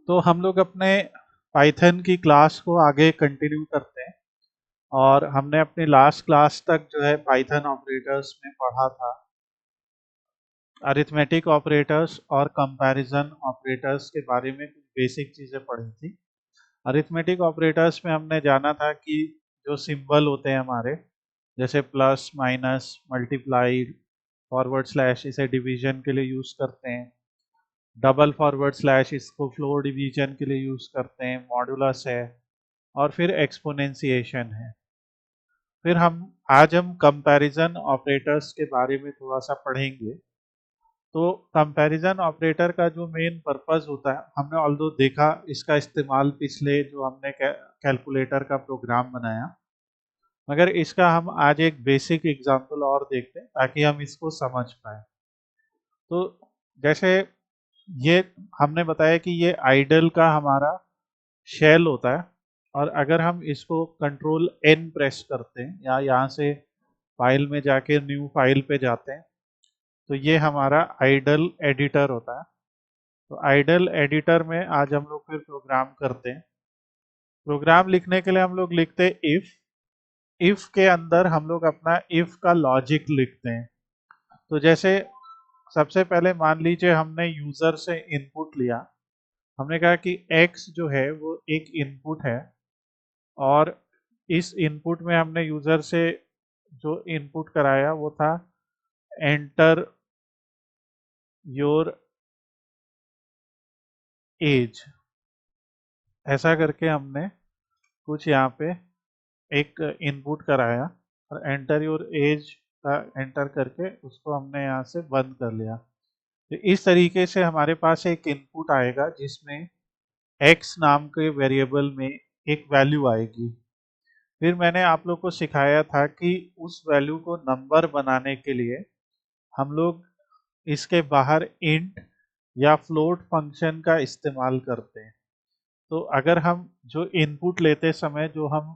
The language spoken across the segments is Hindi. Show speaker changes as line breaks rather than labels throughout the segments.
तो हम लोग अपने पाइथन की क्लास को आगे कंटिन्यू करते हैं और हमने अपनी लास्ट क्लास तक जो है पाइथन ऑपरेटर्स में पढ़ा था। अरिथमेटिक ऑपरेटर्स और कंपैरिजन ऑपरेटर्स के बारे में कुछ बेसिक चीज़ें पढ़ी थी। अरिथमेटिक ऑपरेटर्स में हमने जाना था कि जो सिंबल होते हैं हमारे, जैसे plus, minus, multiply, forward slash, इसे डिवीजन के लिए यूज़ करते हैं। डबल फॉरवर्ड स्लैश इसको फ्लोर डिवीजन के लिए यूज़ करते हैं। मॉडुलस है और फिर एक्सपोनेंशिएशन है। फिर आज हम कंपैरिजन ऑपरेटर्स के बारे में थोड़ा सा पढ़ेंगे। तो कंपैरिजन ऑपरेटर का जो मेन पर्पस होता है, हमने ऑल्दो देखा इसका इस्तेमाल पिछले जो हमने कैलकुलेटर का प्रोग्राम बनाया, मगर इसका हम आज एक बेसिक एग्जांपल और देखते हैं ताकि हम इसको समझ पाए। तो जैसे ये हमने बताया कि ये आइडल का हमारा शेल होता है, और अगर हम इसको कंट्रोल एन प्रेस करते हैं या यहाँ से फाइल में जाके न्यू फाइल पे जाते हैं, तो ये हमारा आइडल एडिटर होता है। तो आइडल एडिटर में आज हम लोग फिर प्रोग्राम करते हैं। प्रोग्राम लिखने के लिए हम लोग लिखते हैं इफ के अंदर हम लोग अपना इफ का लॉजिक लिखते हैं। तो जैसे सबसे पहले मान लीजिए हमने यूजर से इनपुट लिया, हमने कहा कि x जो है वो एक इनपुट है, और इस इनपुट में हमने यूजर से जो इनपुट कराया वो था एंटर योर एज। ऐसा करके हमने कुछ यहाँ पे एक इनपुट कराया और एंटर योर एज का एंटर करके उसको हमने यहाँ से बंद कर लिया। तो इस तरीके से हमारे पास एक इनपुट आएगा जिसमें x नाम के वेरिएबल में एक वैल्यू आएगी। फिर मैंने आप लोग को सिखाया था कि उस वैल्यू को नंबर बनाने के लिए हम लोग इसके बाहर इंट या फ्लोट फंक्शन का इस्तेमाल करते हैं। तो अगर हम जो इनपुट लेते समय जो हम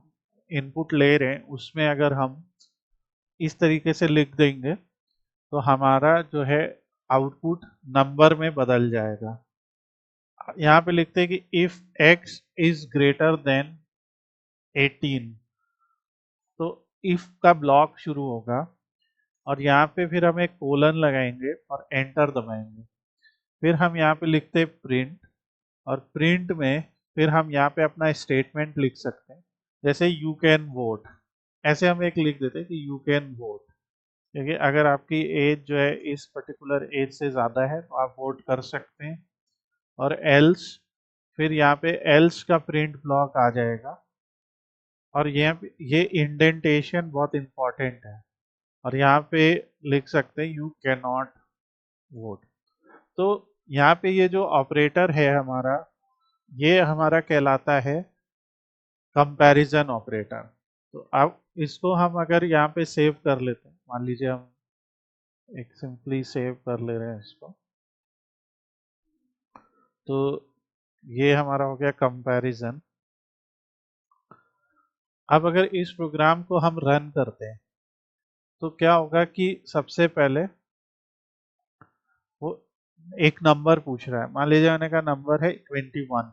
इनपुट ले रहे हैं उसमें अगर हम इस तरीके से लिख देंगे तो हमारा जो है आउटपुट नंबर में बदल जाएगा। यहाँ पे लिखते हैं कि if x is greater then 18, तो इफ का ब्लॉक शुरू होगा और यहाँ पे फिर हम एक कोलन लगाएंगे और एंटर दबाएंगे। फिर हम यहाँ पे लिखते हैं प्रिंट, और प्रिंट में फिर हम यहाँ पे अपना स्टेटमेंट लिख सकते हैं, जैसे यू कैन वोट। ऐसे हम एक लिख देते हैं कि यू कैन वोट, क्योंकि अगर आपकी एज जो है इस पर्टिकुलर एज से ज़्यादा है तो आप वोट कर सकते हैं। और एल्स, फिर यहाँ पे एल्स का प्रिंट ब्लॉक आ जाएगा, और ये इंडेंटेशन बहुत इंपॉर्टेंट है, और यहाँ पे लिख सकते हैं यू कैन नॉट वोट। तो यहाँ पे ये जो ऑपरेटर है हमारा, ये हमारा कहलाता है कंपैरिजन ऑपरेटर। तो अब इसको हम अगर यहाँ पे सेव कर लेते हैं, मान लीजिए हम एक सिंपली सेव कर ले रहे हैं इसको, तो ये हमारा हो गया कंपैरिजन। अब अगर इस प्रोग्राम को हम रन करते हैं तो क्या होगा कि सबसे पहले वो एक नंबर पूछ रहा है। मान लीजिए मैंने कहा नंबर है 21,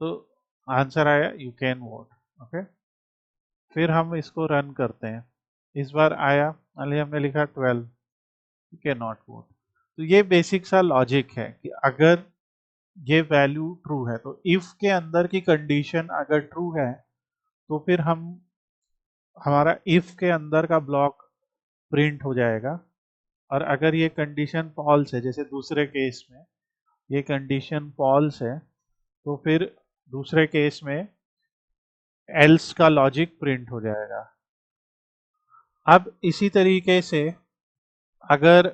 तो आंसर आया यू कैन वोट। ओके, फिर हम इसको रन करते हैं। इस बार आया, मान लीजिए हमने लिखा 12, यू कैन नॉट वोट। तो ये बेसिक सा लॉजिक है कि अगर ये वैल्यू ट्रू है तो इफ के अंदर की कंडीशन अगर ट्रू है तो फिर हम हमारा इफ के अंदर का ब्लॉक प्रिंट हो जाएगा। और अगर ये कंडीशन फॉल्स है, जैसे दूसरे केस में ये कंडीशन फॉल्स है, तो फिर दूसरे केस में एल्स का लॉजिक प्रिंट हो जाएगा। अब इसी तरीके से अगर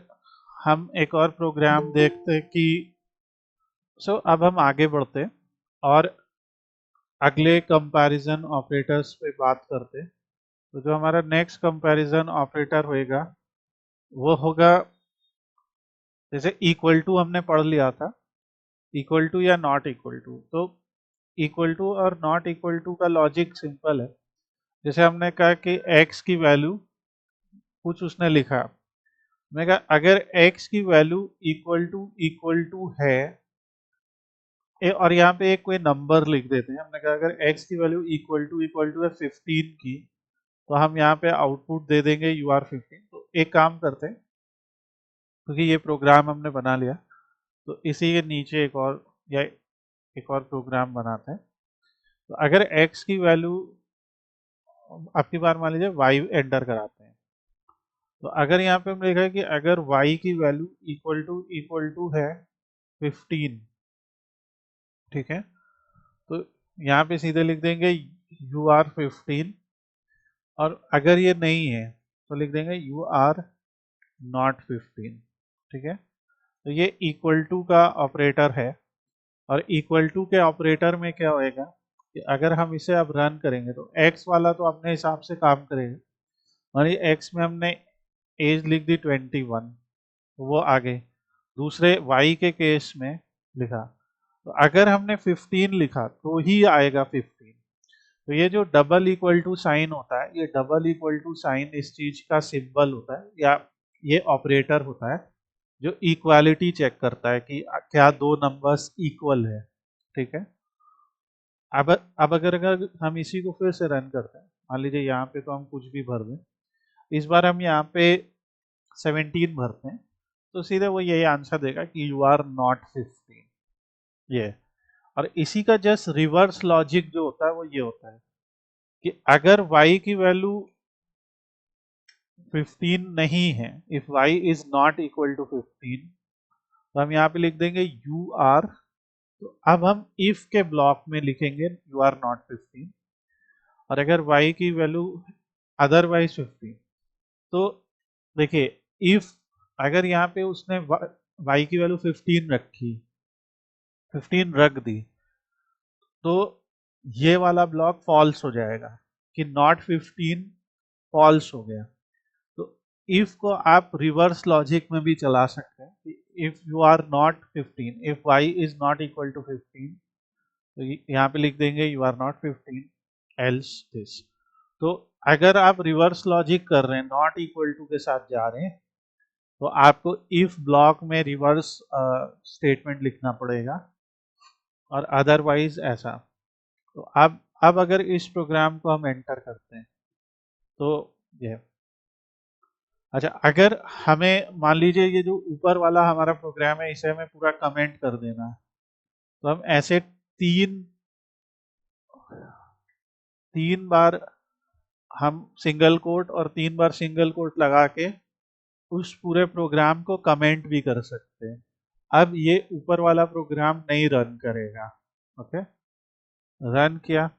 हम एक और प्रोग्राम देखते कि अब हम आगे बढ़ते और अगले कंपैरिजन ऑपरेटर्स पे बात करते। तो जो हमारा नेक्स्ट कंपैरिजन ऑपरेटर होएगा वो होगा, जैसे इक्वल टू हमने पढ़ लिया था, इक्वल टू या नॉट इक्वल टू। तो इक्वल टू और नॉट इक्वल टू का लॉजिक सिंपल है। जैसे हमने कहा कि x की वैल्यू कुछ उसने लिखा, मैं कहा अगर x की वैल्यू इक्वल टू है और यहाँ पे एक कोई नंबर लिख देते हैं। हमने कहा अगर x की वैल्यू इक्वल टू है 15 की, तो हम यहाँ पे आउटपुट दे देंगे यू आर 15। तो एक काम करते हैं, क्योंकि ये प्रोग्राम हमने बना लिया, तो इसी के नीचे एक और प्रोग्राम बनाते हैं। तो अगर x की वैल्यू, आपकी बार मान लीजिए y एंटर कराते हैं, तो अगर यहाँ पे हमने लिखा है कि अगर y की वैल्यू इक्वल टू है 15, ठीक है, तो यहाँ पे सीधे लिख देंगे यू आर 15। और अगर ये नहीं है तो लिख देंगे यू आर नॉट 15। ठीक है, तो ये इक्वल टू का ऑपरेटर है। और इक्वल टू के ऑपरेटर में क्या होएगा कि अगर हम इसे अब रन करेंगे तो x वाला तो अपने हिसाब से काम करेगा। और ये x में हमने एज लिख दी 21, तो वो आगे दूसरे y के केस में लिखा, तो अगर हमने 15 लिखा तो ही आएगा 15। तो ये जो डबल इक्वल टू साइन होता है, ये डबल इक्वल टू साइन इस चीज का सिंबल होता है, या ये ऑपरेटर होता है जो इक्वालिटी चेक करता है कि क्या दो नंबर्स इक्वल है। ठीक है, अब अगर हम इसी को फिर से रन करते हैं, मान लीजिए यहाँ पे तो हम कुछ भी भर दें, इस बार हम यहाँ पे 17 भरते हैं, तो सीधे वो यही आंसर देगा कि यू आर नॉट 15। ये, और इसी का जस्ट रिवर्स लॉजिक जो होता है वो ये होता है कि अगर y की वैल्यू 15 नहीं है, if y is not equal to 15, तो हम यहाँ पे लिख देंगे यू आर। तो अब हम इफ के ब्लॉक में लिखेंगे यू आर नॉट 15। और अगर y की वैल्यू अदरवाइज 15, तो देखिए इफ अगर यहाँ पे उसने y की वैल्यू 15 रखी, 15 रख दी, तो ये वाला ब्लॉक फॉल्स हो जाएगा कि नॉट 15 फॉल्स हो गया। तो इफ को आप रिवर्स लॉजिक में भी चला सकते हैं। If you are not 15, if y is not equal to 15, तो यहाँ पे लिख देंगे you are not 15 else this. तो अगर आप रिवर्स लॉजिक कर रहे हैं, नॉट इक्वल टू के साथ जा रहे हैं, तो आपको इफ ब्लॉक में रिवर्स स्टेटमेंट लिखना पड़ेगा, और अदरवाइज ऐसा। तो अब अगर इस प्रोग्राम को हम एंटर करते हैं, तो ये, अच्छा अगर हमें मान लीजिए ये जो ऊपर वाला हमारा प्रोग्राम है इसे हमें पूरा कमेंट कर देना है, तो हम ऐसे तीन तीन बार हम सिंगल कोट और 3 बार सिंगल कोट लगा के उस पूरे प्रोग्राम को कमेंट भी कर सकते हैं। अब ये ऊपर वाला प्रोग्राम नहीं रन करेगा। ओके, रन किया,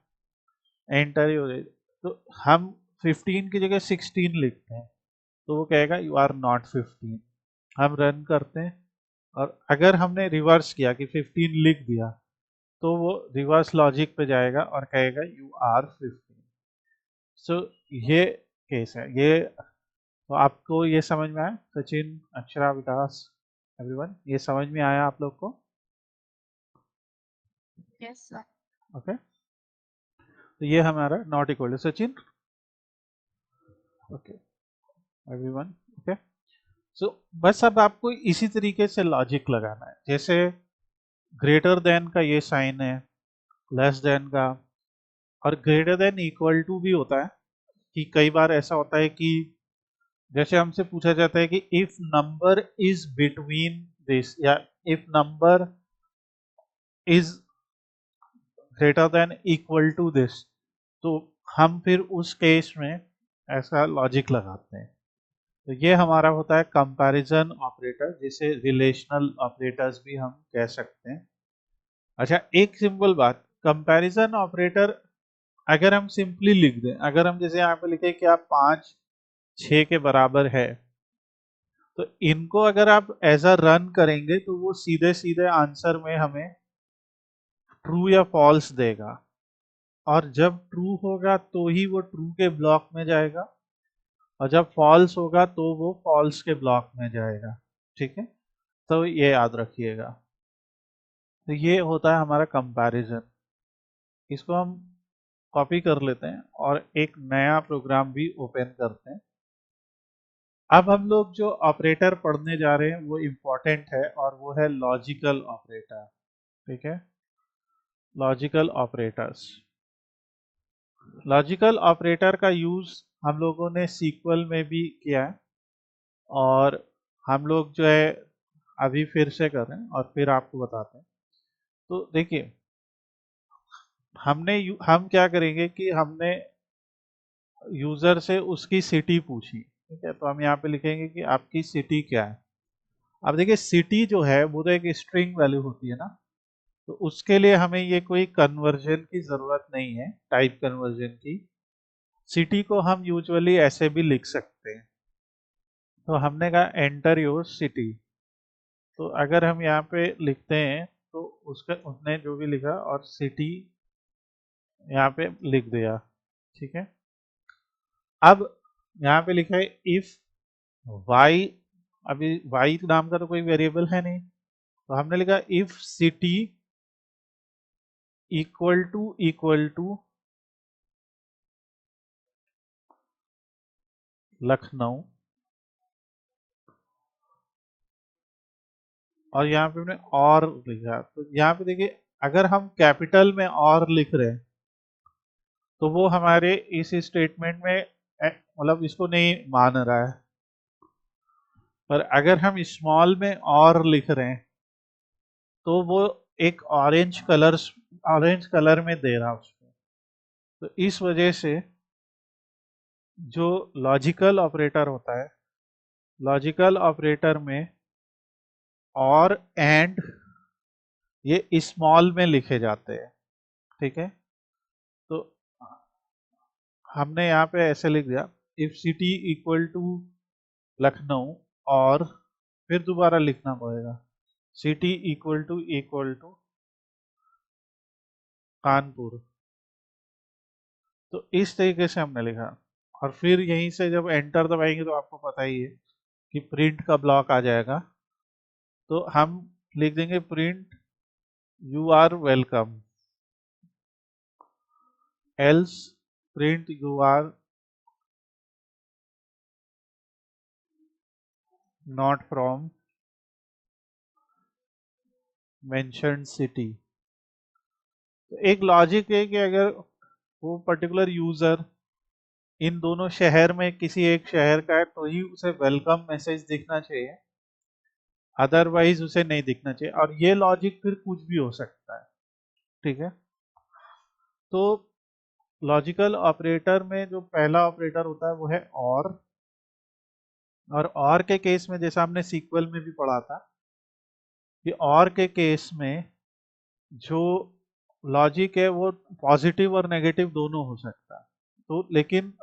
एंटर ही हो जाएगा, तो हम 15 की जगह 16 लिखते हैं, तो वो कहेगा यू आर नॉट 15। हम रन करते हैं, और अगर हमने रिवर्स किया कि 15 लिख दिया, तो वो रिवर्स लॉजिक पे जाएगा और कहेगा यू आर 15। सो ये केस है ये। तो आपको ये समझ में आया? सचिन, अक्षरा, विकास, एवरीवन, ये समझ में आया आप लोग को?
Yes sir.
ओके, तो ये हमारा not equal to Sachin. Okay everyone, okay. So बस अब आपको इसी तरीके से लॉजिक लगाना है, जैसे ग्रेटर देन का ये साइन है, लेस देन का, और ग्रेटर देन इक्वल टू भी होता है। कि कई बार ऐसा होता है कि जैसे हमसे पूछा जाता है कि if number is between this, या if number is greater than equal to this, तो हम फिर उस केस में ऐसा लॉजिक लगाते हैं। तो ये हमारा होता है कंपैरिजन ऑपरेटर, जिसे रिलेशनल ऑपरेटर्स भी हम कह सकते हैं। अच्छा, एक सिंपल बात, कंपैरिजन ऑपरेटर अगर हम सिंपली लिख दें, अगर हम जैसे यहाँ पे लिखे कि आप 5 6 के बराबर है, तो इनको अगर आप एज अ रन करेंगे तो वो सीधे सीधे आंसर में हमें ट्रू या फॉल्स देगा। और जब ट्रू होगा तो ही वो ट्रू के ब्लॉक में जाएगा, और जब फॉल्स होगा तो वो फॉल्स के ब्लॉक में जाएगा। ठीक है, तो ये याद रखिएगा। तो ये होता है हमारा कंपैरिजन। इसको हम कॉपी कर लेते हैं और एक नया प्रोग्राम भी ओपन करते हैं। अब हम लोग जो ऑपरेटर पढ़ने जा रहे हैं वो इम्पोर्टेंट है, और वो है लॉजिकल ऑपरेटर। ठीक है, लॉजिकल ऑपरेटर्स। लॉजिकल ऑपरेटर का यूज हम लोगों ने सीक्वल में भी किया है, और हम लोग जो है अभी फिर से कर रहे हैं और फिर आपको बताते हैं। तो देखिए, हम क्या करेंगे कि हमने यूजर से उसकी सिटी पूछी, ठीक है, तो हम यहाँ पे लिखेंगे कि आपकी सिटी क्या है। अब देखिए, सिटी जो है वो तो एक स्ट्रिंग वैल्यू होती है ना, तो उसके लिए हमें ये कोई कन्वर्जन की जरूरत नहीं है, टाइप कन्वर्जन की। सिटी को हम यूजुअली ऐसे भी लिख सकते हैं। तो हमने कहा एंटर योर सिटी, तो अगर हम यहाँ पे लिखते हैं तो उसका उसने जो भी लिखा और सिटी यहाँ पे लिख दिया, ठीक है। अब यहाँ पे लिखा है इफ वाई, अभी वाई नाम का तो कोई वेरिएबल है नहीं, तो हमने लिखा if city equal to Lucknow, और यहाँ पे हमने और लिखा। तो यहाँ पे देखिए, अगर हम कैपिटल में और लिख रहे हैं तो वो हमारे इस स्टेटमेंट में मतलब इसको नहीं मान रहा है, पर अगर हम स्मॉल में और लिख रहे हैं तो वो एक ऑरेंज कलर में दे रहा है उसको। तो इस वजह से जो लॉजिकल ऑपरेटर होता है, लॉजिकल ऑपरेटर में और एंड ये स्मॉल में लिखे जाते हैं, ठीक है। तो हमने यहाँ पे ऐसे लिख दिया if city equal to Lucknow, और फिर दोबारा लिखना पड़ेगा सिटी इक्वल टू कानपुर। तो इस तरीके से हमने लिखा, और फिर यहीं से जब एंटर दबाएंगे तो आपको पता ही है कि प्रिंट का ब्लॉक आ जाएगा। तो हम लिख देंगे print you are welcome, else print you are not from mentioned city. तो एक लॉजिक है कि अगर वो पर्टिकुलर यूजर इन दोनों शहर में किसी एक शहर का है तो ही उसे वेलकम मैसेज दिखना चाहिए, अदरवाइज उसे नहीं दिखना चाहिए। और ये लॉजिक फिर कुछ भी हो सकता है, ठीक है। तो लॉजिकल ऑपरेटर में जो पहला ऑपरेटर होता है वो है और के केस में जैसा हमने सीक्वल में भी पढ़ा था कि और के केस में जो लॉजिक है वो पॉजिटिव और नेगेटिव दोनों हो सकता है। तो लेकिन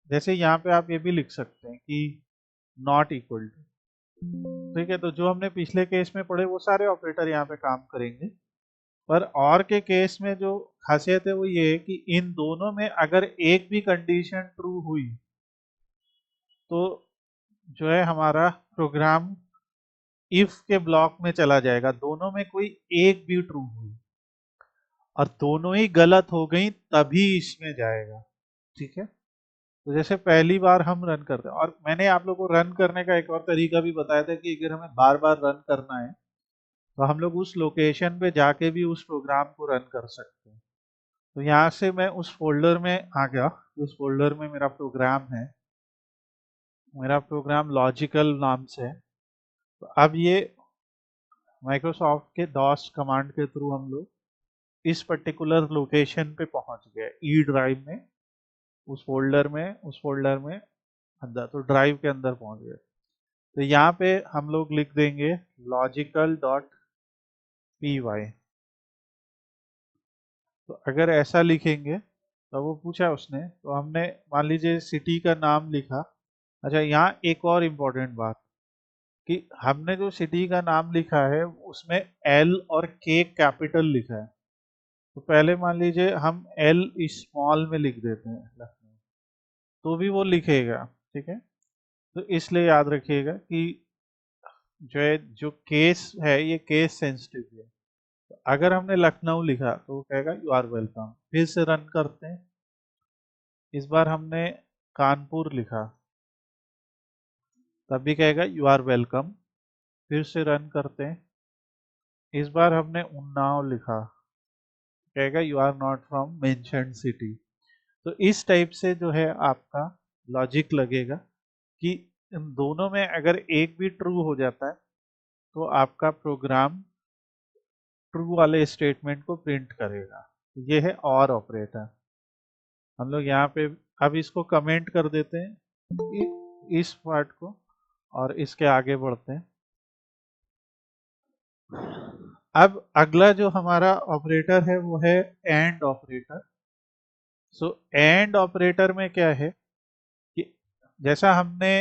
जैसे यहाँ पे आप ये भी लिख सकते हैं कि नॉट इक्वल टू, ठीक है। तो जो हमने पिछले केस में पढ़े वो सारे ऑपरेटर यहाँ पे काम करेंगे, पर और के केस में जो खासियत है वो ये है कि इन दोनों में अगर एक भी कंडीशन ट्रू हुई तो जो है हमारा प्रोग्राम इफ के ब्लॉक में चला जाएगा, दोनों में कोई एक भी ट्रू हुई और दोनों ही गलत हो गई तभी इसमें जाएगा, ठीक है। तो जैसे पहली बार हम रन करते हैं, और मैंने आप लोगों को रन करने का एक और तरीका भी बताया था कि अगर हमें बार बार रन करना है तो हम लोग उस लोकेशन पे जाके भी उस प्रोग्राम को रन कर सकते हैं। तो यहाँ से मैं उस फोल्डर में आ गया, उस फोल्डर में मेरा प्रोग्राम है, मेरा प्रोग्राम लॉजिकल नाम से है। तो अब ये माइक्रोसॉफ्ट के डॉस कमांड के थ्रू हम लोग इस पर्टिकुलर लोकेशन पे पहुंच गए, ई ड्राइव में, उस फोल्डर में अंदर, तो ड्राइव के अंदर पहुंच गए। तो यहाँ पे हम लोग लिख देंगे logical.py। तो अगर ऐसा लिखेंगे तो वो पूछा उसने, तो हमने मान लीजिए सिटी का नाम लिखा। अच्छा, यहाँ एक और इम्पोर्टेंट बात कि हमने जो सिटी का नाम लिखा है उसमें एल और के कैपिटल लिखा है। तो पहले मान लीजिए हम एल स्मॉल में लिख देते हैं लखनऊ, तो भी वो लिखेगा, ठीक है। तो इसलिए याद रखिएगा कि जो है जो केस है ये केस सेंसिटिव है। तो अगर हमने लखनऊ लिखा तो वो कहेगा यू आर वेलकम। फिर से रन करते हैं, इस बार हमने कानपुर लिखा तब भी कहेगा यू आर वेलकम। फिर से रन करते हैं, इस बार हमने उन्नाव लिखा कहेगा you are not from mentioned city. तो इस टाइप से जो है आपका लॉजिक लगेगा कि इन दोनों में अगर एक भी ट्रू हो जाता है तो आपका प्रोग्राम ट्रू वाले स्टेटमेंट को प्रिंट करेगा। ये है और ऑपरेटर। हम लोग यहाँ पे अब इसको कमेंट कर देते हैं इस पार्ट को और इसके आगे बढ़ते हैं। अब अगला जो हमारा ऑपरेटर है वो है and operator. So and operator में क्या है कि जैसा हमने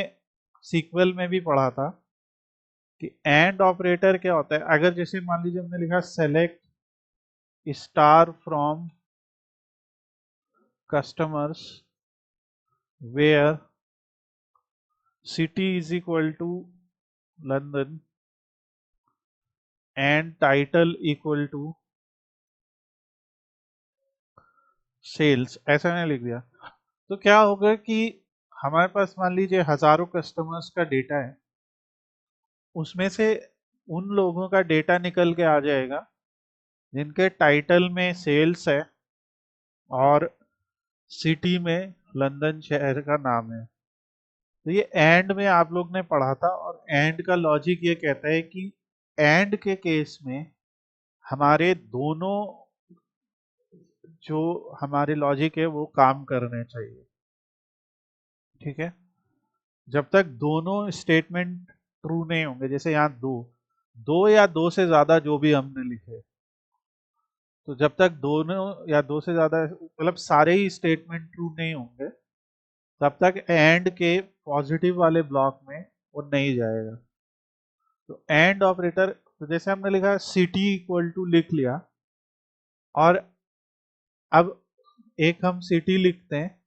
सीक्वल में भी पढ़ा था कि एंड ऑपरेटर क्या होता है, अगर जैसे मान लीजिए हमने लिखा select star from customers where city is equal to London and title equal to sales, ऐसा मैंने लिख दिया। तो क्या होगा कि हमारे पास मान लीजिए हजारों कस्टमर्स का डेटा है, उसमें से उन लोगों का डेटा निकल के आ जाएगा जिनके टाइटल में सेल्स है और सिटी में लंदन शहर का नाम है। तो ये एंड में आप लोग ने पढ़ा था और एंड का लॉजिक ये कहता है कि एंड के केस में हमारे दोनों जो हमारे लॉजिक है वो काम करने चाहिए। ठीक है, जब तक दोनों स्टेटमेंट ट्रू नहीं होंगे, जैसे यहाँ दो दो या दो से ज्यादा जो भी हमने लिखे, तो जब तक दोनों या दो से ज्यादा मतलब सारे ही स्टेटमेंट ट्रू नहीं होंगे तब तक एंड के पॉजिटिव वाले ब्लॉक में वो नहीं जाएगा। तो एंड ऑपरेटर, तो जैसे हमने लिखा सिटी इक्वल टू लिख लिया और अब एक हम सिटी लिखते हैं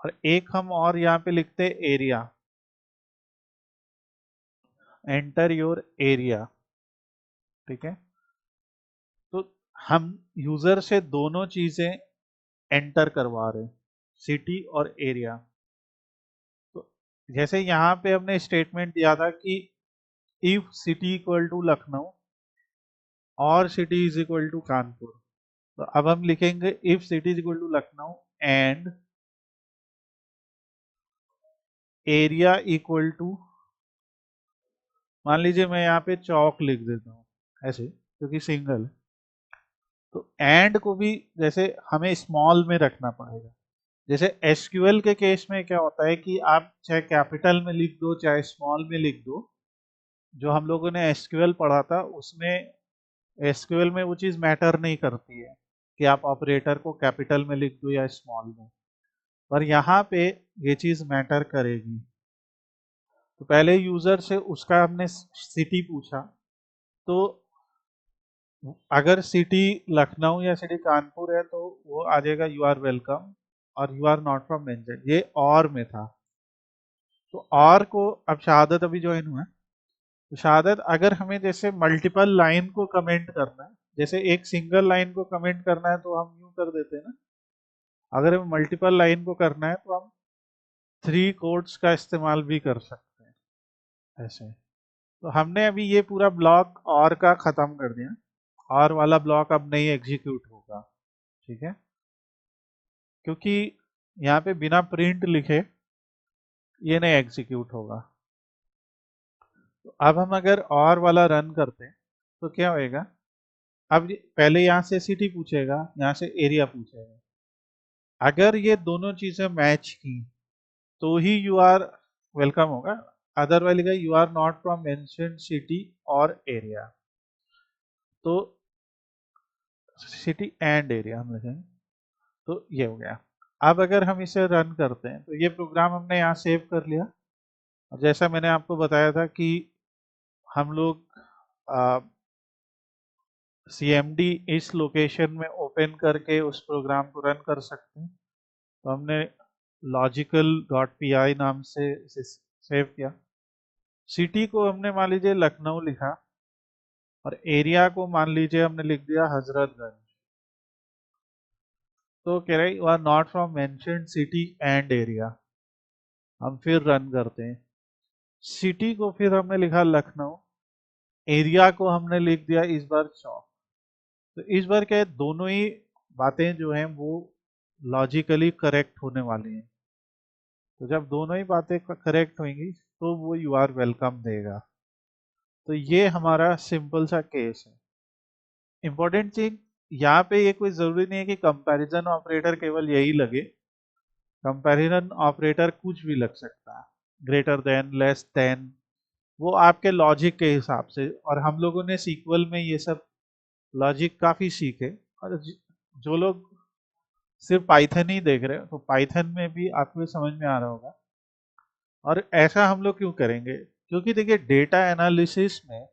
और एक हम और यहाँ पे लिखते हैं एरिया, एंटर योर एरिया। ठीक है, तो हम यूजर से दोनों चीजें एंटर करवा रहे हैं, सिटी और एरिया। तो जैसे यहाँ पे हमने स्टेटमेंट दिया था कि if city equal to Lucknow और city is equal to Kanpur, तो अब हम लिखेंगे if city is equal to Lucknow and area equal to, मान लीजिए मैं यहाँ पे चौक लिख देता हूँ ऐसे क्योंकि सिंगल है। तो एंड को भी जैसे हमें स्मॉल में रखना पड़ेगा। जैसे एसक्यूएल के केस में क्या होता है कि आप चाहे कैपिटल में लिख दो चाहे स्मॉल में लिख दो, जो हम लोगों ने एसक्यूएल पढ़ा था उसमें एसक्यूएल में वो चीज़ मैटर नहीं करती है कि आप ऑपरेटर को कैपिटल में लिख दो या स्मॉल में, पर यहाँ पे ये चीज़ मैटर करेगी। तो पहले यूजर से उसका हमने सिटी पूछा, तो अगर सिटी लखनऊ या सिटी कानपुर है तो वो आ जाएगा यू आर वेलकम और you are not from mention, ये और में था। तो और को अब शहादत अभी ज्वाइन हुआ है, तो शहादत अगर हमें जैसे मल्टीपल लाइन को कमेंट करना है, जैसे एक सिंगल लाइन को कमेंट करना है तो हम यूं कर देते हैं ना, अगर हमें मल्टीपल लाइन को करना है तो हम थ्री कोट्स का इस्तेमाल भी कर सकते हैं ऐसे। तो हमने अभी ये पूरा ब्लॉक और का खत्म कर दिया, और वाला ब्लॉक अब नहीं एग्जीक्यूट होगा। ठीक है, क्योंकि यहाँ पे बिना प्रिंट लिखे ये नहीं एग्जीक्यूट होगा। तो अब हम अगर और वाला रन करते हैं तो क्या होएगा, अब पहले यहाँ से सिटी पूछेगा, यहाँ से एरिया पूछेगा। अगर ये दोनों चीजें मैच की तो ही यू आर वेलकम होगा, अदरवाइज लिखा you are not from mentioned city और एरिया। तो सिटी एंड एरिया हम लिखेंगे, तो ये हो गया। अब अगर हम इसे रन करते हैं तो ये प्रोग्राम हमने यहाँ सेव कर लिया, और जैसा मैंने आपको बताया था कि हम लोग CMD इस लोकेशन में ओपन करके उस प्रोग्राम को रन कर सकते हैं। तो हमने logical.py नाम से इसे सेव किया। सिटी को हमने मान लीजिए लखनऊ लिखा और एरिया को मान लीजिए हमने लिख दिया हजरतगंज। तो कह रहे you are not from mentioned city and area. हम फिर रन करते हैं, सिटी को फिर हमने लिखा लखनऊ, एरिया को हमने लिख दिया इस बार चौक। तो इस बार क्या है, दोनों ही बातें जो हैं वो लॉजिकली करेक्ट होने वाली हैं। तो जब दोनों ही बातें करेक्ट होंगी तो वो यू आर वेलकम देगा। तो ये हमारा सिंपल सा केस है। इंपॉर्टेंट चीज यहाँ पे ये कोई जरूरी नहीं है कि कंपैरिजन ऑपरेटर केवल यही लगे। कंपैरिजन ऑपरेटर कुछ भी लग सकता है, ग्रेटर देन, लेस देन, वो आपके लॉजिक के हिसाब से। और हम लोगों ने सीक्वल में ये सब लॉजिक काफी सीखे। और जो लोग सिर्फ पाइथन ही देख रहे हो तो पाइथन में भी आपको समझ में आ रहा होगा। और ऐसा हम लोग क्यों करेंगे, क्योंकि देखिए डेटा एनालिसिस में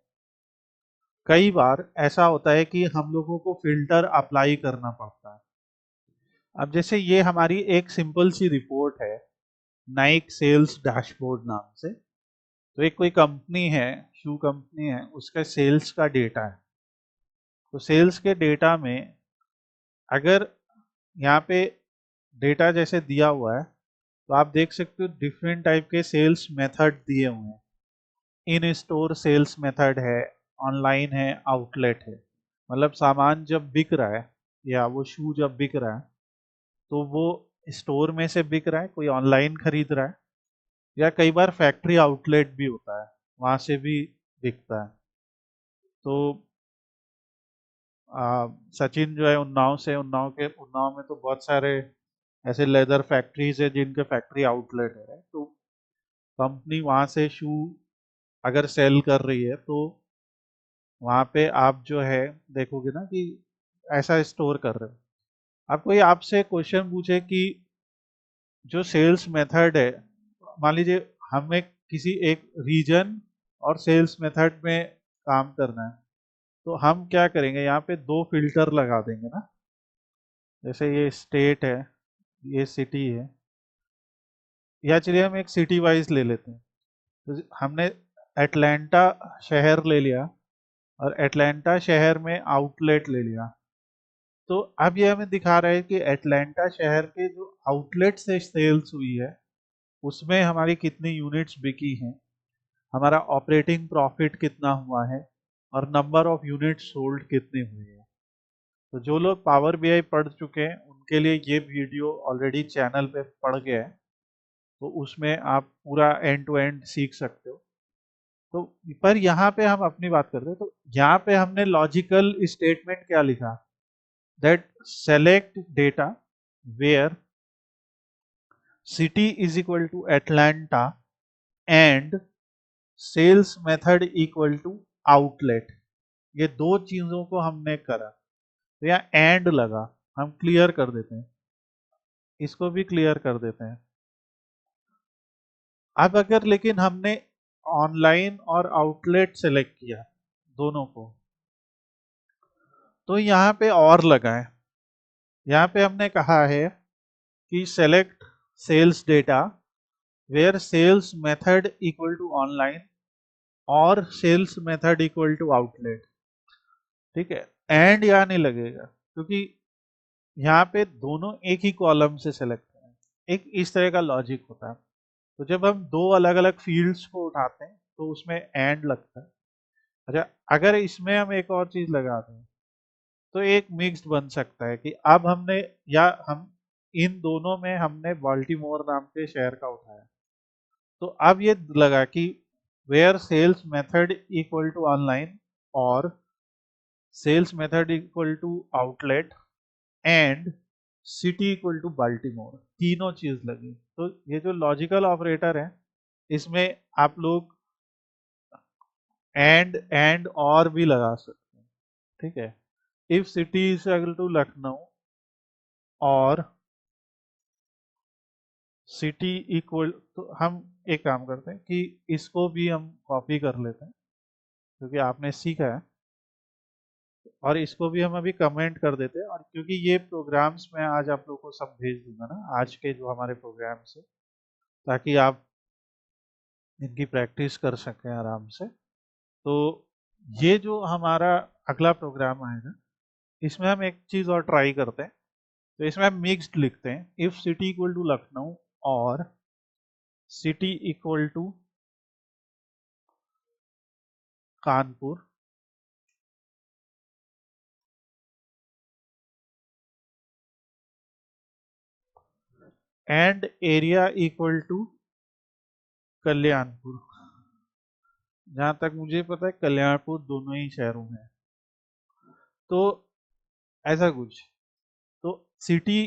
कई बार ऐसा होता है कि हम लोगों को फिल्टर अप्लाई करना पड़ता है। अब जैसे ये हमारी एक सिंपल सी रिपोर्ट है, नाइक सेल्स डैशबोर्ड नाम से। तो एक कोई कंपनी है, शू कंपनी है, उसका सेल्स का डेटा है। तो सेल्स के डेटा में अगर यहाँ पे डेटा जैसे दिया हुआ है तो आप देख सकते हो डिफरेंट टाइप के सेल्स मेथड दिए हुए हैं। इन स्टोर सेल्स मेथड है, ऑनलाइन है, आउटलेट है। मतलब सामान जब बिक रहा है या वो शू जब बिक रहा है तो वो स्टोर में से बिक रहा है, कोई ऑनलाइन खरीद रहा है, या कई बार फैक्ट्री आउटलेट भी होता है, वहां से भी बिकता है। तो सचिन जो है उन्नाव से, उन्नाव में तो बहुत सारे ऐसे लेदर फैक्ट्रीज है जिनके फैक्ट्री आउटलेट है। तो कंपनी वहां से शू अगर सेल कर रही है तो वहां पे आप जो है देखोगे ना कि ऐसा स्टोर कर रहे हो। अब कोई आपसे क्वेश्चन पूछे कि जो सेल्स मेथड है, मान लीजिए हमें किसी एक रीजन और सेल्स मेथड में काम करना है, तो हम क्या करेंगे, यहाँ पे दो फिल्टर लगा देंगे ना। जैसे ये स्टेट है, ये सिटी है, या चलिए हम एक सिटी वाइज ले लेते हैं। तो हमने एटलांटा शहर ले लिया और एटलांटा शहर में आउटलेट ले लिया। तो अब ये हमें दिखा रहा है कि एटलांटा शहर के जो आउटलेट से सेल्स हुई है उसमें हमारी कितनी यूनिट्स बिकी हैं, हमारा ऑपरेटिंग प्रॉफिट कितना हुआ है, और नंबर ऑफ यूनिट सोल्ड कितने हुए हैं। तो जो लोग पावर बीआई पढ़ चुके हैं उनके लिए ये वीडियो ऑलरेडी चैनल पे पड़ गया है, तो उसमें आप पूरा एंड टू एंड सीख सकते हो। तो पर यहाँ पे हम अपनी बात करते हैं, तो यहाँ पे हमने लॉजिकल स्टेटमेंट क्या लिखा, that select data where city is equal to Atlanta and sales method equal to outlet. ये दो चीजों को हमने करा, तो यहाँ एंड लगा, हम क्लियर कर देते हैं, इसको भी क्लियर कर देते हैं। अब अगर लेकिन हमने ऑनलाइन और आउटलेट सेलेक्ट किया दोनों को, तो यहाँ पे और लगा है। यहाँ पे हमने कहा है कि select sales data where sales method equal to online और sales method equal to outlet. ठीक है, एंड यहाँ नहीं लगेगा क्योंकि यहाँ पे दोनों एक ही कॉलम से सेलेक्ट करें। एक इस तरह का लॉजिक होता है। तो जब हम दो अलग अलग फील्ड्स को उठाते हैं तो उसमें एंड लगता है। अच्छा, अगर इसमें हम एक और चीज लगा दें तो एक मिक्स्ड बन सकता है कि अब हमने, या हम इन दोनों में हमने बाल्टीमोर नाम के शहर का उठाया, तो अब ये लगा कि where sales method equal to online और sales method equal to outlet and city equal to Baltimore, तीनों चीज लगी। तो ये जो लॉजिकल ऑपरेटर है इसमें आप लोग एंड और भी लगा सकते हैं। ठीक है, if city is equal to Lucknow और सिटी इक्वल, तो हम एक काम करते हैं कि इसको भी हम कॉपी कर लेते हैं क्योंकि आपने सीखा है, और इसको भी हम अभी कमेंट कर देते हैं। और क्योंकि ये प्रोग्राम्स मैं आज आप लोगों को सब भेज दूंगा ना, आज के जो हमारे प्रोग्राम्स है, ताकि आप इनकी प्रैक्टिस कर सकें आराम से। तो ये जो हमारा अगला प्रोग्राम आएगा इसमें हम एक चीज और ट्राई करते हैं। तो इसमें हम मिक्स्ड लिखते हैं, if city equal to Lucknow और city equal to Kanpur and area equal to Kalyanpur. जहां तक मुझे पता है कल्याणपुर दोनों ही शहरों में है। तो ऐसा कुछ, तो सिटी,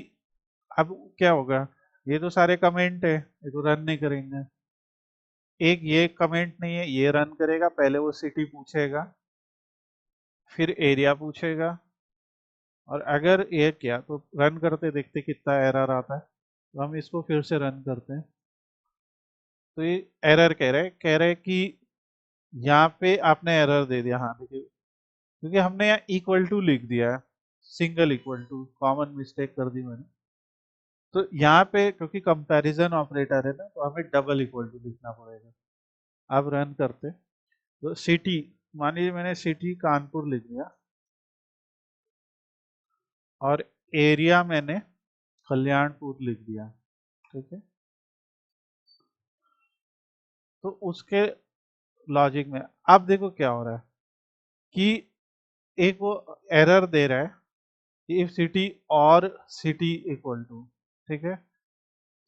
अब क्या होगा, ये तो सारे कमेंट है, ये तो रन नहीं करेंगे। एक ये कमेंट नहीं है, ये रन करेगा, पहले वो सिटी पूछेगा, फिर एरिया पूछेगा, और अगर ये किया तो रन करते देखते कितना एरर आता है। तो हम इसको फिर से रन करते हैं। तो ये एरर कह रहे कि यहाँ पे आपने एरर दे दिया। हाँ देखिए, क्योंकि हमने यहाँ इक्वल टू लिख दिया है, single equal to, common mistake कर दी मैंने। तो यहाँ पे क्योंकि कंपैरिजन ऑपरेटर है ना, तो हमें डबल इक्वल टू लिखना पड़ेगा। अब रन करते, तो सिटी, मान लीजिए मैंने सिटी कानपुर लिख दिया, और एरिया मैंने कल्याणपुर लिख दिया। ठीक है, तो उसके लॉजिक में अब देखो क्या हो रहा है कि एक वो एरर दे रहा है कि इफ सिटी और सिटी इक्वल टू। ठीक है,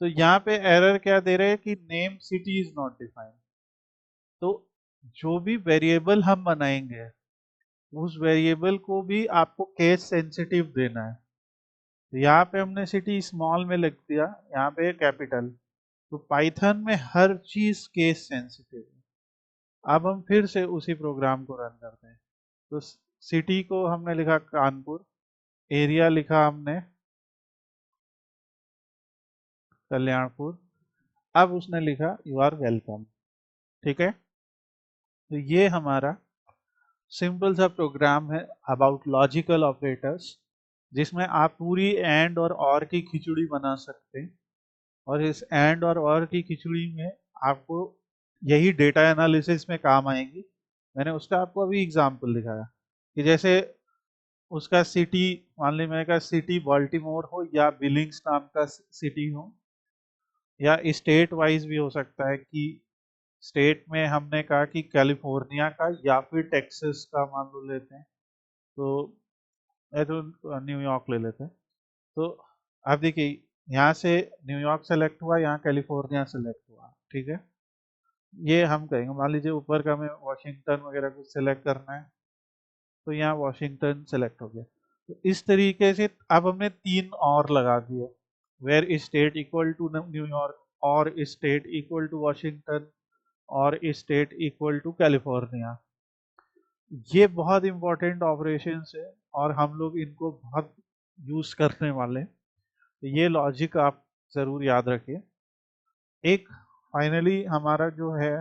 तो यहाँ पे एरर क्या दे रहे हैं कि name city is not defined. तो जो भी वेरिएबल हम बनाएंगे, उस वेरिएबल को भी आपको केस सेंसिटिव देना है। तो यहाँ पे हमने सिटी स्मॉल में लिख दिया, यहाँ पे कैपिटल। तो पाइथन में हर चीज केस सेंसिटिव है। अब हम फिर से उसी प्रोग्राम को रन करते हैं। तो सिटी को हमने लिखा कानपुर, एरिया लिखा हमने कल्याणपुर। अब उसने लिखा यू आर वेलकम। ठीक है, तो ये हमारा सिंपल सा प्रोग्राम है अबाउट लॉजिकल ऑपरेटर्स, जिसमें आप पूरी एंड और की खिचड़ी बना सकते हैं। और इस एंड और की खिचड़ी में आपको यही डेटा एनालिसिस में काम आएगी। मैंने उसका आपको अभी एग्जांपल दिखाया कि जैसे उसका सिटी, मान ली मैंने कहा सिटी बाल्टीमोर हो या बिलिंग्स नाम का सिटी हो, या स्टेट वाइज भी हो सकता है कि स्टेट में हमने कहा कि कैलिफोर्निया का या फिर टेक्सास का मान लो लेते हैं, तो ये तो न्यूयॉर्क ले लेते हैं। तो आप देखिए, यहाँ से न्यूयॉर्क सेलेक्ट हुआ, यहाँ कैलिफोर्निया सेलेक्ट हुआ। ठीक है, ये हम कहेंगे, मान लीजिए ऊपर का हमें वॉशिंगटन वगैरह कुछ सेलेक्ट करना है, तो यहाँ वॉशिंगटन सेलेक्ट हो गया। तो इस तरीके से अब हमने तीन और लगा दिए, where state equal to New York, और स्टेट इक्वल टू वॉशिंगटन, और स्टेट इक्वल टू कैलिफोर्निया। ये बहुत इंपॉर्टेंट ऑपरेशंस है और हम लोग इनको बहुत यूज करने वाले हैं। तो ये लॉजिक आप जरूर याद रखिए। एक फाइनली हमारा जो है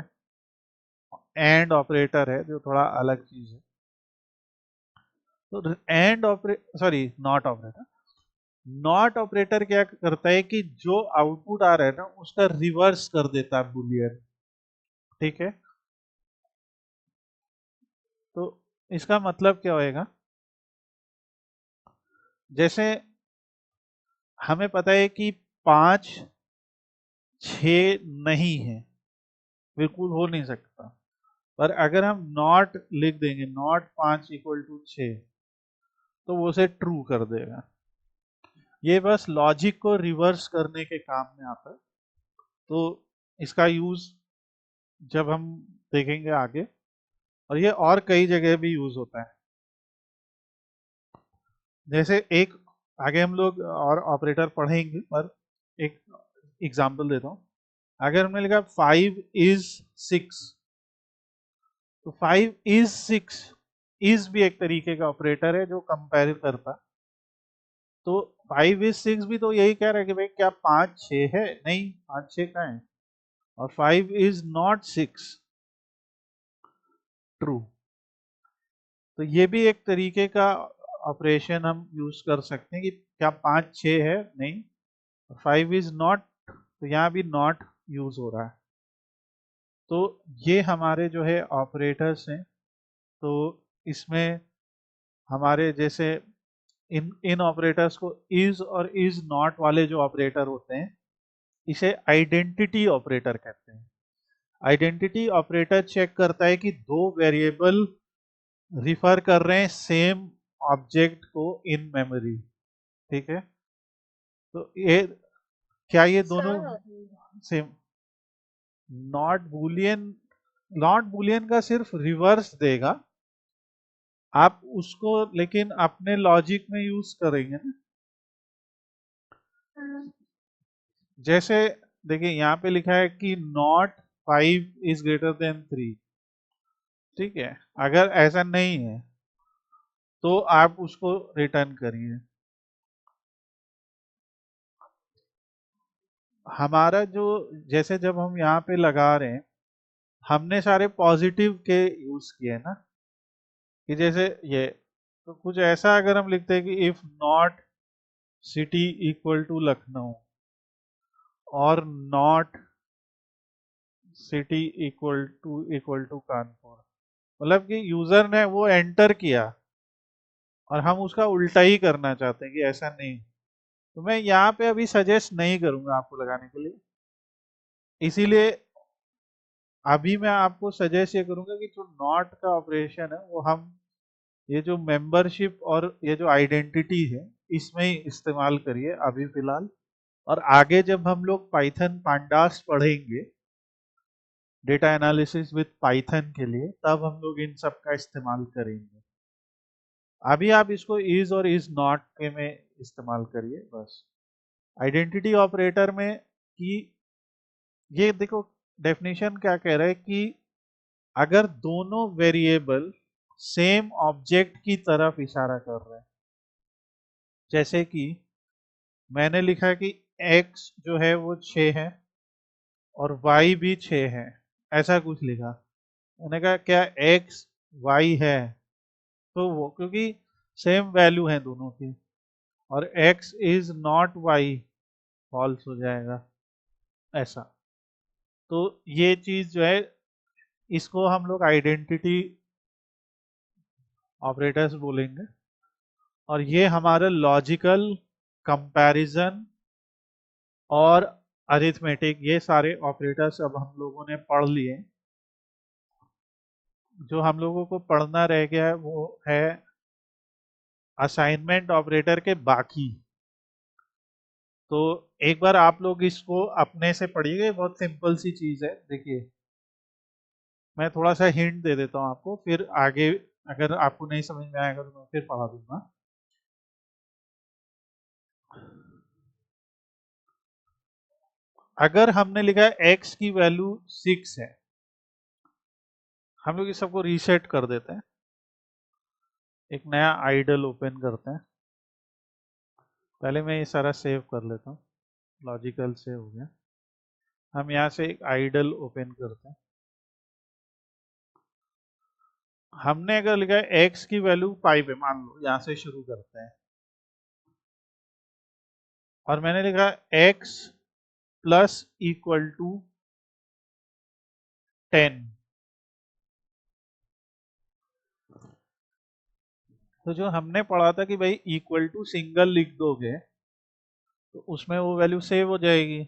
एंड ऑपरेटर है, जो थोड़ा अलग चीज है। तो and operate, sorry not operator, not operator क्या करता है कि जो आउटपुट आ रहा है ना, उसका रिवर्स कर देता है बुलियन। ठीक है, तो इसका मतलब क्या होएगा, जैसे हमें पता है कि 5 6 नहीं है, बिल्कुल हो नहीं सकता। पर अगर हम नॉट लिख देंगे, नॉट 5 = 6, तो वो उसे ट्रू कर देगा। ये बस लॉजिक को रिवर्स करने के काम में आता है। तो इसका यूज जब हम देखेंगे आगे, और ये और कई जगह भी यूज होता है। जैसे एक, आगे हम लोग और ऑपरेटर पढ़ेंगे, पर एक एग्जांपल देता हूँ। अगर हमने लिखा 5 is 6, तो 5 is 6, इज भी एक तरीके का ऑपरेटर है जो कंपेयर करता। तो 5 is 6 भी तो यही कह रहा है कि भाई क्या 5 6 है, नहीं 5 6 का है, और 5 is not 6, ट्रू। तो ये भी एक तरीके का ऑपरेशन हम यूज कर सकते हैं कि क्या 5 6 है, नहीं, 5 is not, तो यहाँ भी नॉट यूज हो रहा है। तो ये हमारे जो है ऑपरेटर्स हैं। तो इसमें हमारे जैसे इन इन ऑपरेटर्स को इज और इज नॉट वाले जो ऑपरेटर होते हैं, इसे आइडेंटिटी ऑपरेटर कहते हैं। आइडेंटिटी ऑपरेटर चेक करता है कि दो वेरिएबल रिफर कर रहे हैं सेम ऑब्जेक्ट को इन मेमोरी। ठीक है, तो ये क्या ये दोनों
सर
सेम? नॉट बुलियन का सिर्फ रिवर्स देगा, आप उसको लेकिन अपने लॉजिक में यूज करेंगे ना। जैसे देखिए यहाँ पे लिखा है कि नॉट 5 इज ग्रेटर देन 3, ठीक है, अगर ऐसा नहीं है तो आप उसको रिटर्न करिए। हमारा जो, जैसे जब हम यहाँ पे लगा रहे हैं, हमने सारे पॉजिटिव के यूज किए ना, कि जैसे ये, तो कुछ ऐसा अगर हम लिखते हैं कि if not city equal to Lucknow और not city equal to Kanpur, मतलब कि यूजर ने वो एंटर किया और हम उसका उल्टा ही करना चाहते हैं कि ऐसा नहीं, तो मैं यहाँ पे अभी सजेस्ट नहीं करूंगा आपको लगाने के लिए। इसीलिए अभी मैं आपको सजेस्ट ये करूंगा कि जो नॉट का ऑपरेशन है वो हम ये जो मेंबरशिप और ये जो आइडेंटिटी है इसमें ही इस्तेमाल करिए अभी फिलहाल। और आगे जब हम लोग पाइथन पांडास पढ़ेंगे, डेटा एनालिसिस विद पाइथन के लिए, तब हम लोग इन सब का इस्तेमाल करेंगे। अभी आप इसको इज और इज नॉट के में इस्तेमाल करिए बस। आइडेंटिटी ऑपरेटर में कि ये देखो डेफिनेशन क्या कह रहा है कि अगर दोनों वेरिएबल सेम ऑब्जेक्ट की तरफ इशारा कर रहे हैं, जैसे कि मैंने लिखा कि x जो है वो 6 है और y भी 6 है, ऐसा कुछ लिखा, मैंने कहा क्या x y है, तो वो क्योंकि सेम वैल्यू है दोनों की, और x is not y false हो जाएगा ऐसा। तो ये चीज जो है इसको हम लोग आइडेंटिटी ऑपरेटर्स बोलेंगे। और ये हमारा लॉजिकल, कंपैरिजन और अरिथमेटिक, ये सारे ऑपरेटर्स अब हम लोगों ने पढ़ लिए। जो हम लोगों को पढ़ना रह गया है वो है असाइनमेंट ऑपरेटर के बाकी। तो एक बार आप लोग इसको अपने से पढ़िए, बहुत सिंपल सी चीज है। देखिए मैं थोड़ा सा हिंट दे देता हूँ आपको, फिर आगे अगर आपको नहीं समझ में आएगा तो मैं फिर पढ़ा दूंगा। अगर हमने लिखा है x की वैल्यू 6 है, हम लोग इस सबको रीसेट कर देते हैं, एक नया आइडल ओपन करते हैं। पहले मैं ये सारा सेव कर लेता हूँ, लॉजिकल से हो गया। हम यहाँ से एक आइडल ओपन करते हैं। हमने अगर लिखा है x की वैल्यू 5 है, मान लो यहाँ से शुरू करते हैं, और मैंने लिखा x प्लस इक्वल टू 10, तो जो हमने पढ़ा था कि भाई इक्वल टू सिंगल लिख दोगे तो उसमें वो वैल्यू सेव हो जाएगी।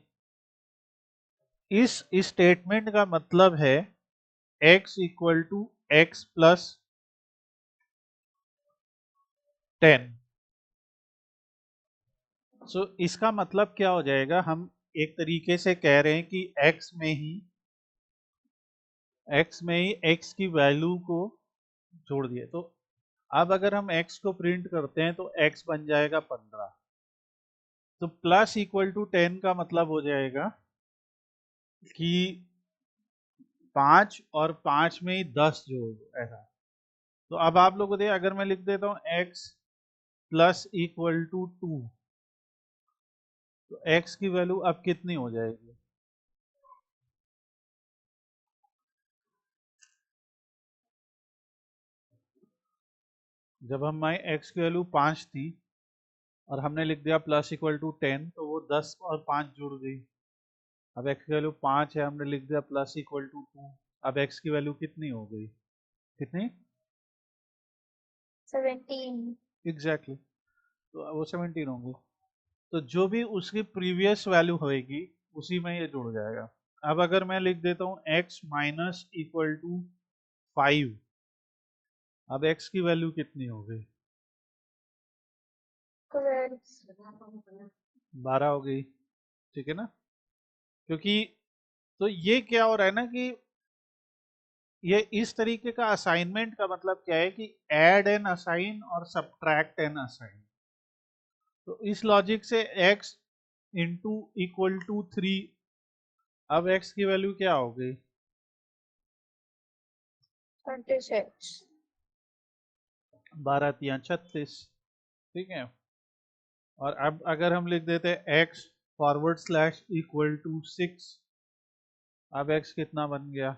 इस स्टेटमेंट का मतलब है x equal to x plus 10। So इसका मतलब क्या हो जाएगा, हम एक तरीके से कह रहे हैं कि x की वैल्यू को जोड़ दिए। तो अब अगर हम x को प्रिंट करते हैं तो x बन जाएगा 15। तो प्लस इक्वल टू 10 का मतलब हो जाएगा कि 5 और 5 में ही 10 जोड़ दो, ऐसा। तो अब आप लोग को देखिए, अगर मैं लिख देता हूँ x प्लस इक्वल टू 2, तो x की वैल्यू अब कितनी हो जाएगी? जब हमारी x की वैल्यू 5 थी और हमने लिख दिया प्लस इक्वल टू 10, तो वो 10 और 5 जुड़ गई। अब x की वैल्यू 5 है, हमने लिख दिया प्लस इक्वल टू 2, अब x की वैल्यू कितनी हो गई? कितनी?
17।
एग्जैक्टली तो वो 17 होंगे। तो जो भी उसकी प्रीवियस वैल्यू होएगी उसी में ये जुड़ जाएगा। अब अगर मैं लिख देता हूँ x माइनस इक्वल टू 5, अब x की वैल्यू कितनी हो गई? 12 हो गई। ठीक है ना, क्योंकि तो ये क्या हो रहा है ना कि ये इस तरीके का असाइनमेंट का मतलब क्या है कि ऐड एंड असाइन और सब्ट्रैक्ट एंड असाइन। तो इस लॉजिक से x इंटू इक्वल टू 3, अब x की वैल्यू क्या हो गई?
36।
12 तिया 36, ठीक है। और अब अगर हम लिख देते x forward slash equal to 6, अब x कितना बन गया?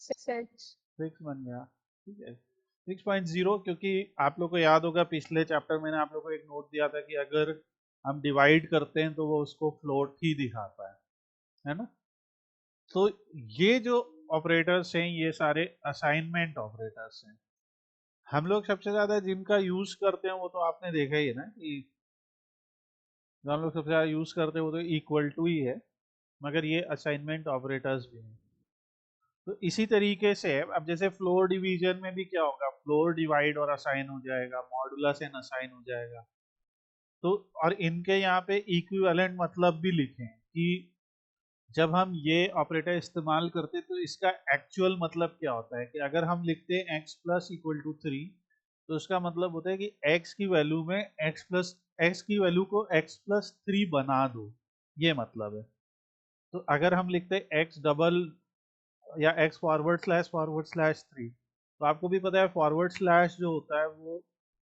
6।
6 बन गया, ठीक है। 6.0, क्योंकि आप लोग को याद होगा पिछले चैप्टर में मैंने आप लोग को एक नोट दिया था कि अगर हम डिवाइड करते हैं तो वो उसको फ्लोट ही दिखाता है ना। तो ये जो ऑपरेटर्स हैं ये सारे असाइनमेंट ऑपरेटर्स हैं। हम लोग सबसे ज्यादा जिनका यूज करते हैं वो तो आपने देखा ही है ना कि जो हम लोग सबसे ज्यादा यूज करते हैं वो तो इक्वल टू ही है, मगर ये असाइनमेंट ऑपरेटर्स भी हैं। तो इसी तरीके से अब जैसे फ्लोर डिवीजन में भी क्या होगा, फ्लोर डिवाइड और असाइन हो जाएगा, मॉडुलस एंड असाइन हो जाएगा। तो और इनके यहाँ पे इक्विवेलेंट मतलब भी लिखे हैं कि जब हम ये ऑपरेटर इस्तेमाल करते तो इसका एक्चुअल मतलब क्या होता है कि अगर हम लिखते हैं x प्लस इक्वल टू 3, तो उसका मतलब होता है कि x की वैल्यू में x की वैल्यू को x प्लस 3 बना दो, ये मतलब है। तो अगर हम लिखते हैं x डबल या x फॉरवर्ड स्लैश 3, तो आपको भी पता है फॉरवर्ड स्लैश जो होता है वो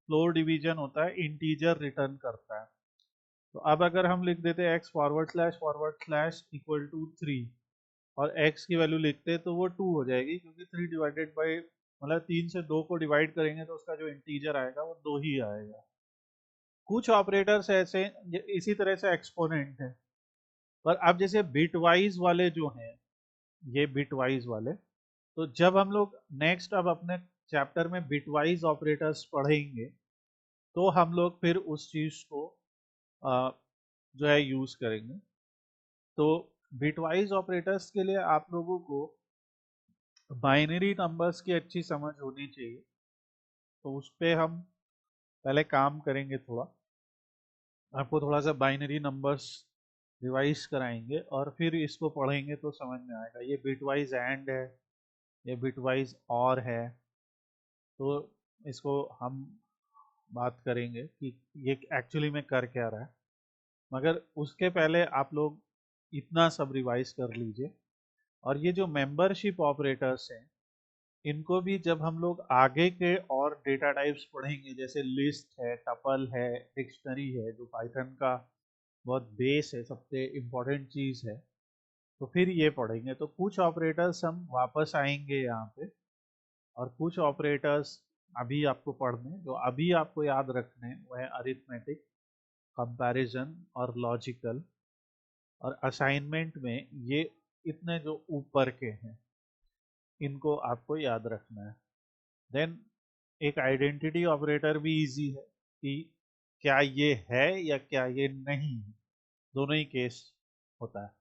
फ्लोर डिवीजन होता है, इंटीजर रिटर्न करता है। तो अब अगर हम लिख देते हैं x forward slash equal to 3 और x की वैल्यू लिखते हैं तो वो 2 हो जाएगी, क्योंकि 3 डिवाइडेड बाई मतलब 3 से 2 को डिवाइड करेंगे तो उसका जो इंटीजर आएगा वो 2 ही आएगा। कुछ ऑपरेटर्स ऐसे इसी तरह से एक्सपोनेंट है। पर अब जैसे बिट वाइज वाले जो हैं, ये बिट वाइज वाले, तो जब हम लोग नेक्स्ट अब अपने चैप्टर में बिटवाइज ऑपरेटर्स पढ़ेंगे तो हम लोग फिर उस चीज को जो है यूज करेंगे। तो बिटवाइज ऑपरेटर्स के लिए आप लोगों को बाइनरी नंबर्स की अच्छी समझ होनी चाहिए, तो उस पर हम पहले काम करेंगे थोड़ा, आपको थोड़ा सा बाइनरी नंबर्स रिवाइज कराएंगे और फिर इसको पढ़ेंगे तो समझ में आएगा। ये बिटवाइज एंड है, ये बिटवाइज और है, तो इसको हम बात करेंगे कि ये एक्चुअली में कर क्या रहा है। मगर उसके पहले आप लोग इतना सब रिवाइज कर लीजिए। और ये जो मेंबरशिप ऑपरेटर्स हैं इनको भी जब हम लोग आगे के और डेटा टाइप्स पढ़ेंगे, जैसे लिस्ट है, टपल है, डिक्शनरी है, जो पाइथन का बहुत बेस है, सबसे इम्पोर्टेंट चीज़ है, तो फिर ये पढ़ेंगे। तो कुछ ऑपरेटर्स हम वापस आएंगे यहाँ पे, और कुछ ऑपरेटर्स अभी आपको पढ़ने, जो अभी आपको याद रखने वो है अरिथमेटिक, कंपैरिजन और लॉजिकल। और असाइनमेंट में ये इतने जो ऊपर के हैं इनको आपको याद रखना है। देन एक आइडेंटिटी ऑपरेटर भी इजी है कि क्या ये है या क्या ये नहीं है, दोनों ही केस होता है।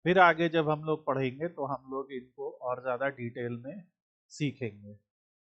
फिर आगे जब हम लोग पढ़ेंगे तो हम लोग इनको और ज़्यादा डिटेल में सीखेंगे।